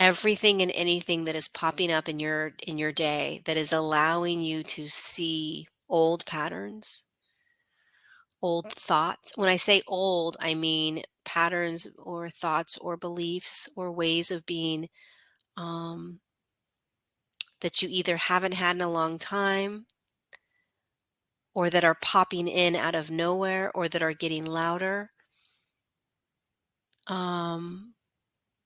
Everything and anything that is popping up in your day that is allowing you to see old patterns, old thoughts. When I say old, I mean patterns or thoughts or beliefs or ways of being, um, that you either haven't had in a long time or that are popping in out of nowhere or that are getting louder. Um,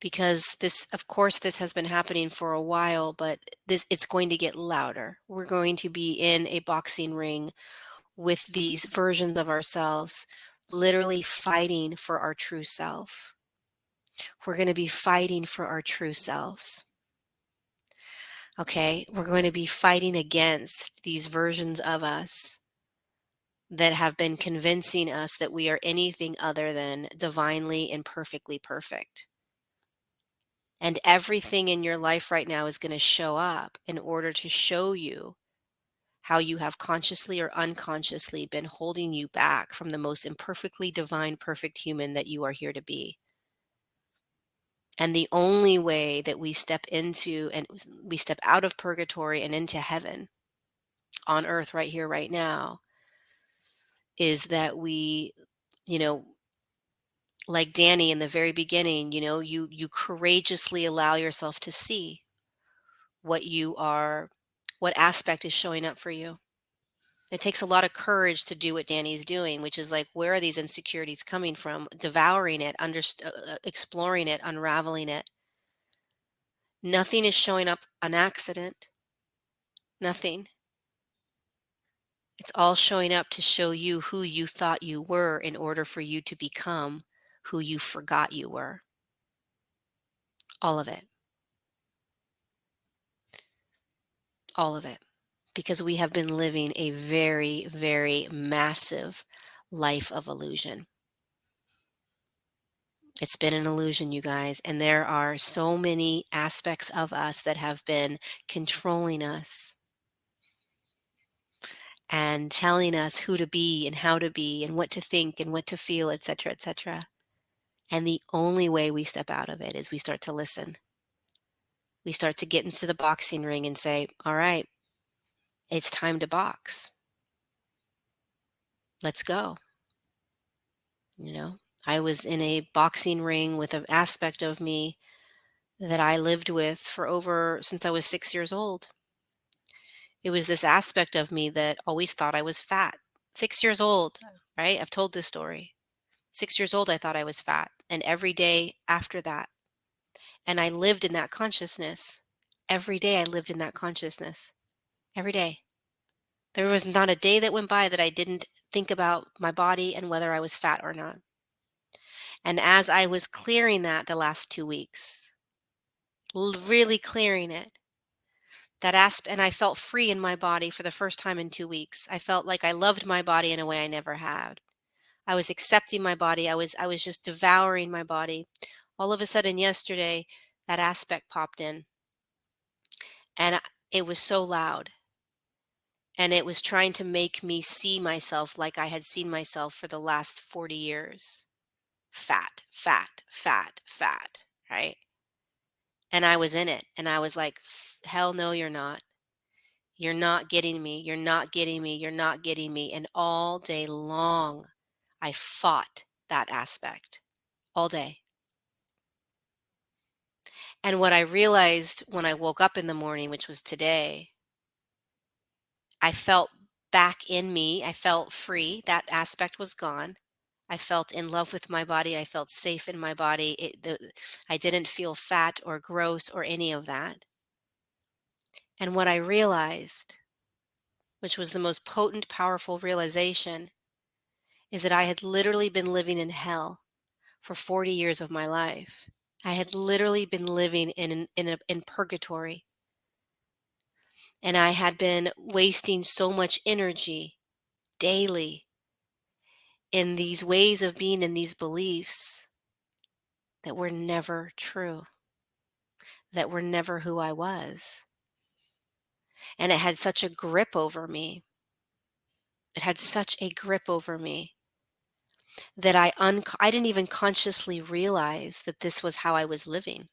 because this, of course, this has been happening for a while, but it's going to get louder. We're going to be in a boxing ring with these versions of ourselves, literally fighting for our true self. We're going to be fighting for our true selves. Okay, we're going to be fighting against these versions of us that have been convincing us that we are anything other than divinely and perfectly perfect. And everything in your life right now is going to show up in order to show you how you have consciously or unconsciously been holding you back from the most imperfectly divine, perfect human that you are here to be. And the only way that we step into and we step out of purgatory and into heaven on earth right here, right now, is that we, you know, like Danny in the very beginning, you courageously allow yourself to see what you are, what aspect is showing up for you. It takes a lot of courage to do what Danny's doing, which is like, where are these insecurities coming from? Devouring it, exploring it, unraveling it. Nothing is showing up on accident. Nothing. It's all showing up to show you who you thought you were in order for you to become who you forgot you were. All of it. All of it. Because we have been living a very, very massive life of illusion. It's been an illusion, you guys, and there are so many aspects of us that have been controlling us and telling us who to be and how to be and what to think and what to feel, etc., etc. And the only way we step out of it is we start to listen. We start to get into the boxing ring and say, all right, it's time to box. Let's go. I was in a boxing ring with an aspect of me that I lived with for over since I was 6 years old. It was this aspect of me that always thought I was fat. 6 years old, right? I've told this story. 6 years old, I thought I was fat. And every day after that, and I lived in that consciousness. Every day I lived in that consciousness. Every day. There was not a day that went by that I didn't think about my body and whether I was fat or not. And as I was clearing that the last 2 weeks, really clearing it, and I felt free in my body for the first time in 2 weeks. I felt like I loved my body in a way I never had. I was accepting my body. I was just devouring my body. All of a sudden yesterday, that aspect popped in, and it was so loud, and it was trying to make me see myself like I had seen myself for the last 40 years. Fat, fat, fat, fat, right? And I was in it, and I was like, hell no, you're not. You're not getting me. You're not getting me. You're not getting me. And all day long, I fought that aspect all day. And what I realized when I woke up in the morning, which was today, I felt back in me. I felt free. That aspect was gone. I felt in love with my body. I felt safe in my body. I didn't feel fat or gross or any of that. And what I realized, which was the most potent, powerful realization, is that I had literally been living in hell for 40 years of my life. I had literally been living in purgatory, and I had been wasting so much energy daily in these ways of being, in these beliefs that were never true, that were never who I was. And it had such a grip over me. It had such a grip over me that I didn't even consciously realize that this was how I was living.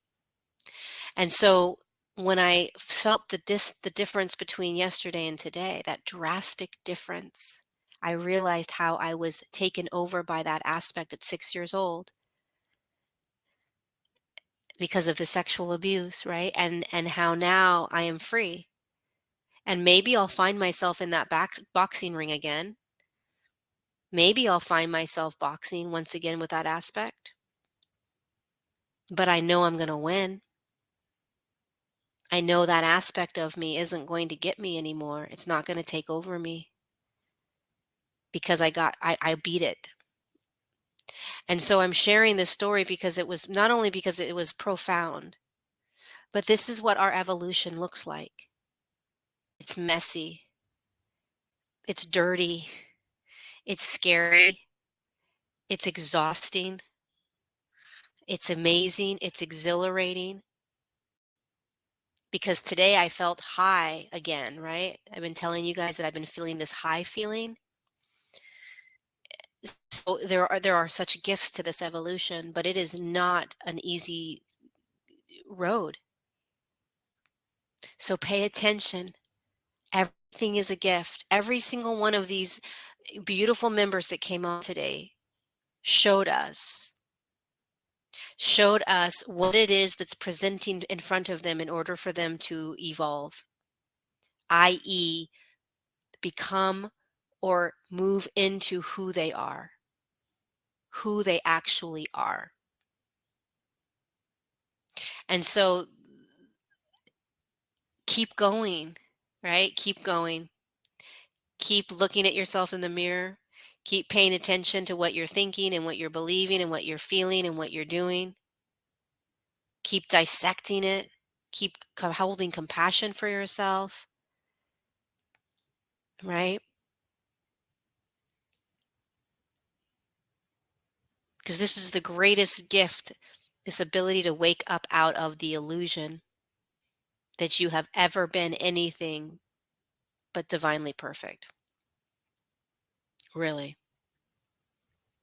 And so when I felt the difference between yesterday and today, that drastic difference, I realized how I was taken over by that aspect at 6 years old because of the sexual abuse, right? And how now I am free. And maybe I'll find myself in that boxing ring again. Maybe I'll find myself boxing once again with that aspect, but I know I'm going to win. I know that aspect of me isn't going to get me anymore. It's not going to take over me because I beat it. And so I'm sharing this story because it was not only because it was profound, but this is what our evolution looks like. It's messy, it's dirty, it's scary, it's exhausting, it's amazing, it's exhilarating. Because today I felt high again, right? I've been telling you guys that I've been feeling this high feeling. So there are such gifts to this evolution, but it is not an easy road. So pay attention. Everything is a gift. Every single one of these beautiful members that came on today showed us showed us what it is that's presenting in front of them in order for them to evolve, i.e., become or move into who they actually are. And so keep going, right? Keep going. Keep looking at yourself in the mirror. Keep paying attention to what you're thinking and what you're believing and what you're feeling and what you're doing. Keep dissecting it. Keep holding compassion for yourself, right? Because this is the greatest gift, this ability to wake up out of the illusion that you have ever been anything but divinely perfect. Really.